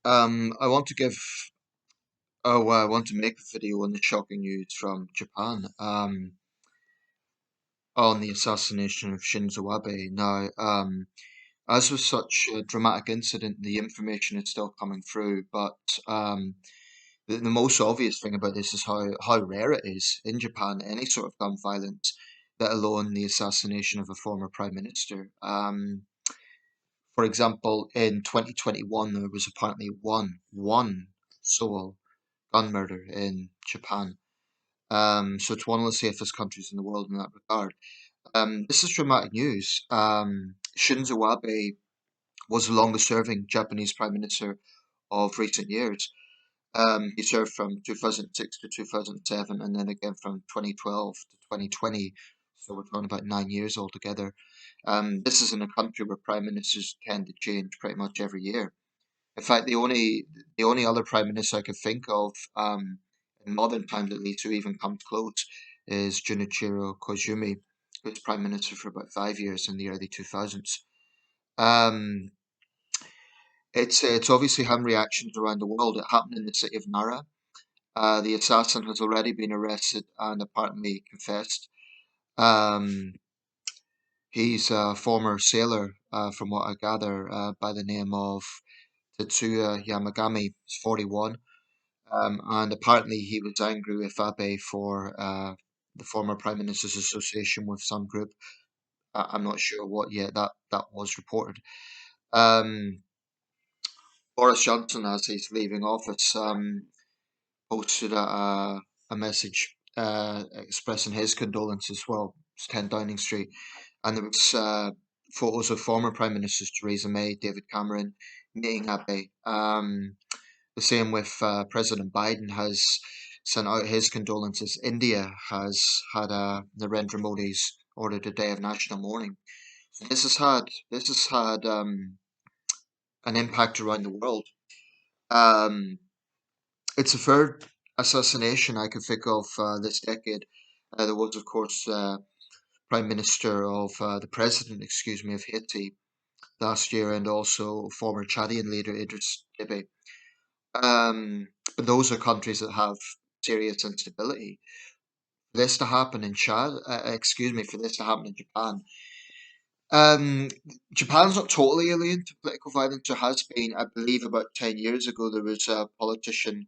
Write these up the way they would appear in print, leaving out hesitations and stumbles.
I want to give. Oh, I want to make a video on the shocking news from Japan. On the assassination of Shinzo Abe. Now, as with such a dramatic incident, the information is still coming through, but the most obvious thing about this is how rare it is in Japan, any sort of gun violence, let alone the assassination of a former prime minister. For example, in 2021, there was apparently one sole gun murder in Japan. So it's one of the safest countries in the world in that regard. This is dramatic news. Shinzo Abe was the longest serving Japanese prime minister of recent years. He served from 2006 to 2007 and then again from 2012 to 2020. So we're talking about 9 years altogether. This is in a country where prime ministers tend to change pretty much every year. In fact, the only other prime minister I could think of, in modern times at least, who even comes close, is Junichiro Koizumi, who was prime minister for about 5 years in the early 2000s. Um, it's obviously having reactions around the world. It happened in the city of Nara. The assassin has already been arrested and apparently confessed. Um, he's a former sailor, from what I gather, by the name of Tetsuya Yamagami. He's 41. And apparently he was angry with Abe for the former Prime Minister's association with some group. I'm not sure what yet that was reported. Um, Boris Johnson, as he's leaving office, posted a message expressing his condolences. Well, it's 10 Downing Street, and there was photos of former Prime Ministers Theresa May, David Cameron meeting Abe. The same with President Biden has sent out his condolences. India has had Narendra Modi's ordered a day of national mourning. So this has had an impact around the world. Um, it's the third assassination I can think of this decade. There was, of course, the president, excuse me, of Haiti last year, and also former Chadian leader Idris Deby. But those are countries that have serious instability. For this to happen in for this to happen in Japan. Um, Japan's not totally alien to political violence. There has been, I believe, about 10 years ago, there was a politician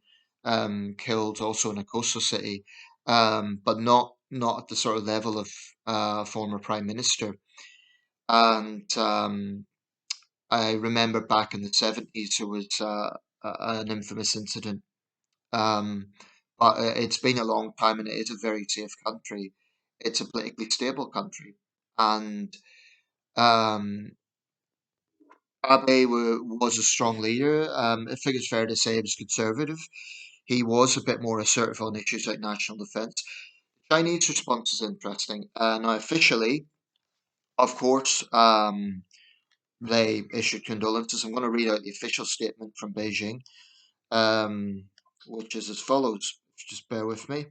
killed also in a coastal city, but not at the sort of level of former prime minister. And I remember back in the 70s, there was an infamous incident. Um, but it's been a long time, and it is a very safe country. It's a politically stable country, and um, was a strong leader. I think it's fair to say he was conservative. He was a bit more assertive on issues like national defence. Chinese response is interesting. Now, officially, of course, they issued condolences. I'm going to read out the official statement from Beijing, um, which is as follows. Just bear with me.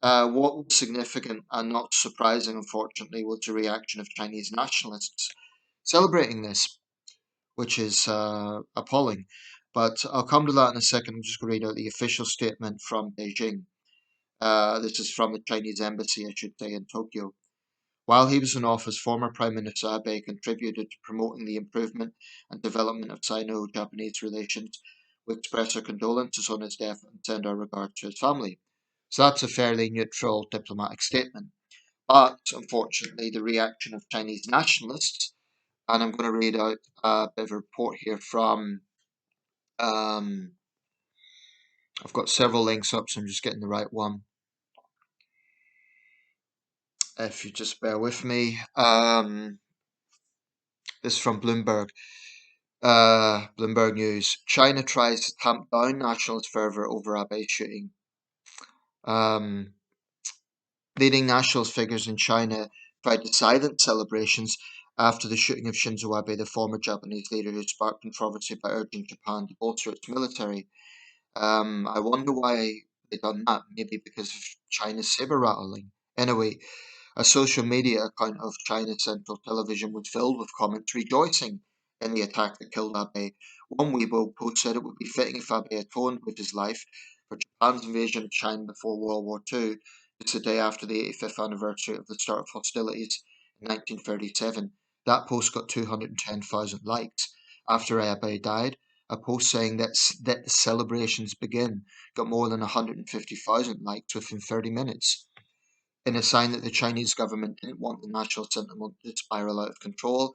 What was significant and not surprising, unfortunately, was the reaction of Chinese nationalists celebrating this, which is appalling. But I'll come to that in a second. I'm just going to read out the official statement from Beijing. This is from the Chinese embassy, I should say, in Tokyo. While he was in office, former Prime Minister Abe contributed to promoting the improvement and development of Sino-Japanese relations. We express our condolences on his death and send our regards to his family. So that's a fairly neutral diplomatic statement. But unfortunately, the reaction of Chinese nationalists, and I'm going to read out a bit of a report here from, um, I've got several links up, so I'm just getting the right one. If you just bear with me. This is from Bloomberg. Bloomberg News. China tries to tamp down nationalist fervour over Abe's shooting. Um, Leading nationalist figures in China tried to silence celebrations after the shooting of Shinzo Abe, the former Japanese leader who sparked controversy by urging Japan to bolster its military. I wonder why they done that. Maybe because of China's saber rattling. Anyway, a social media account of China's Central Television was filled with comments rejoicing in the attack that killed Abe, One Weibo post said it would be fitting if Abe atoned with his life for Japan's invasion of China before World War II, just the day after the 85th anniversary of the start of hostilities in 1937. That post got 210,000 likes. After Abe died, a post saying that the celebrations begin got more than 150,000 likes within 30 minutes. In a sign that the Chinese government didn't want the national sentiment to spiral out of control,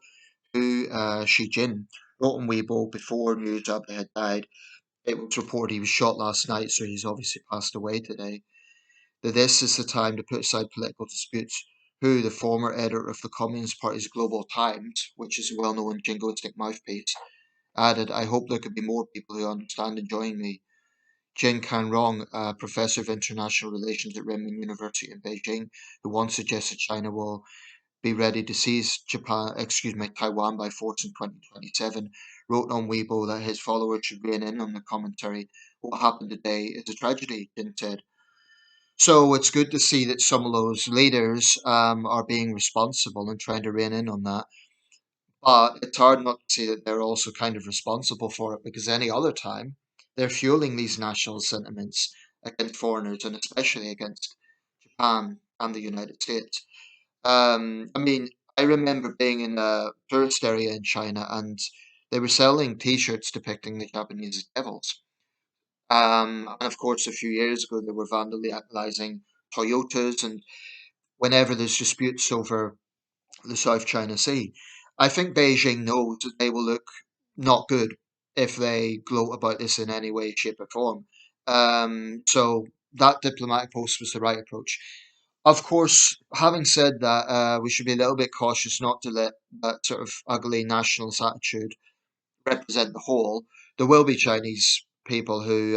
Xi Jin wrote on Weibo before news Abe had died. It was reported he was shot last night, so he's obviously passed away today. That this is the time to put aside political disputes. Who, the former editor of the Communist Party's Global Times, which is a well-known jingoistic mouthpiece, added, I hope there could be more people who understand and join me. Jin Canrong, a professor of international relations at Renmin University in Beijing, who once suggested China will be ready to seize Taiwan by force in 2027, wrote on Weibo that his followers should rein in on the commentary. What happened today is a tragedy, Jin said. So it's good to see that some of those leaders are being responsible and trying to rein in on that. But it's hard not to see that they're also kind of responsible for it because any other time they're fueling these national sentiments against foreigners and especially against Japan and the United States. I mean, I remember being in a tourist area in China and they were selling T-shirts depicting the Japanese as devils. And of course, a few years ago, they were vandalizing Toyotas, and whenever there's disputes over the South China Sea, I think Beijing knows that they will look not good if they gloat about this in any way, shape, or form. So that diplomatic post was the right approach. Of course, having said that, we should be a little bit cautious not to let that sort of ugly nationalist attitude represent the whole. There will be Chinese people who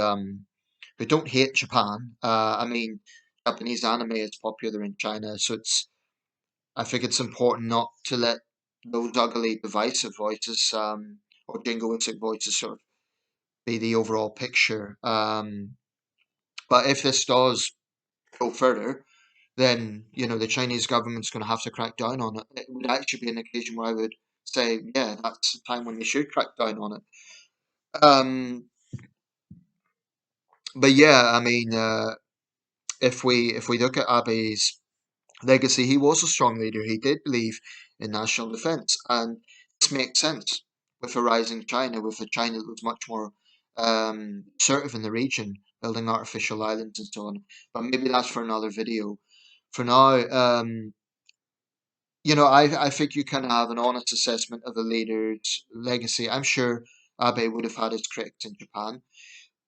don't hate Japan. I mean, Japanese anime is popular in China, so I think it's important not to let those ugly divisive voices or jingoistic voices sort of be the overall picture. But if this does go further, then the Chinese government's going to have to crack down on it. It would actually be an occasion where I would say, yeah, that's the time when they should crack down on it. Um, but yeah, I mean, if we look at Abe's legacy, he was a strong leader. He did believe in national defense, and this makes sense with a rising China, with a China that was much more assertive in the region, building artificial islands and so on. But maybe that's for another video. For now, I think you can have an honest assessment of a leader's legacy. I'm sure Abe would have had his critics in Japan,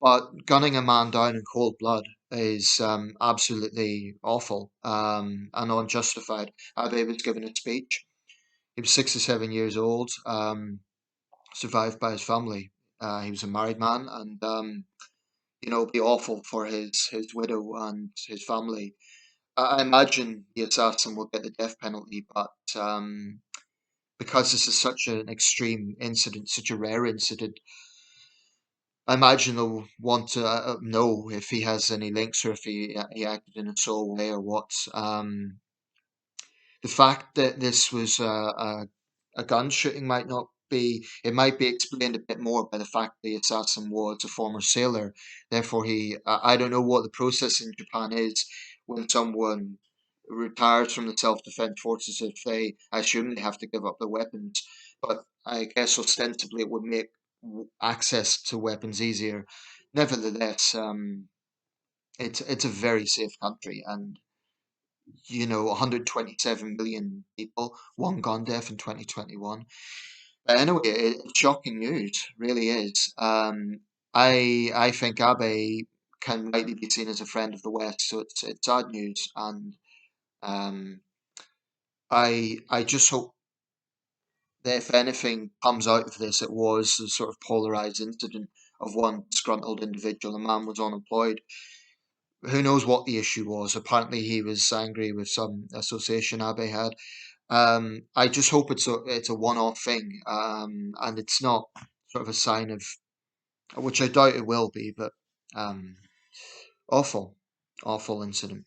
but gunning a man down in cold blood is absolutely awful and unjustified. Abe was given a speech. He was 67 years old, survived by his family. He was a married man, and it'd be awful for his widow and his family. I imagine the assassin will get the death penalty, but because this is such an extreme incident, such a rare incident, I imagine they'll want to know if he has any links or if he acted in a sole way or what. The fact that this was a gun shooting might not be, it might be explained a bit more by the fact the assassin was a former sailor. Therefore, I don't know what the process in Japan is when someone retires from the self-defense forces if I assume they have to give up their weapons. But I guess ostensibly it would make access to weapons easier. Nevertheless, it's a very safe country, and 127 million people, one gun death in 2021. But anyway, it's shocking news, really is. I think Abe can rightly be seen as a friend of the West, so it's sad news, and um, I just hope that if anything comes out of this, it was a sort of polarized incident of one disgruntled individual. The man was unemployed. Who knows what the issue was? Apparently, he was angry with some association Abe had. I just hope it's a one-off thing, and it's not sort of a sign of, which I doubt it will be, but um, awful, awful incident.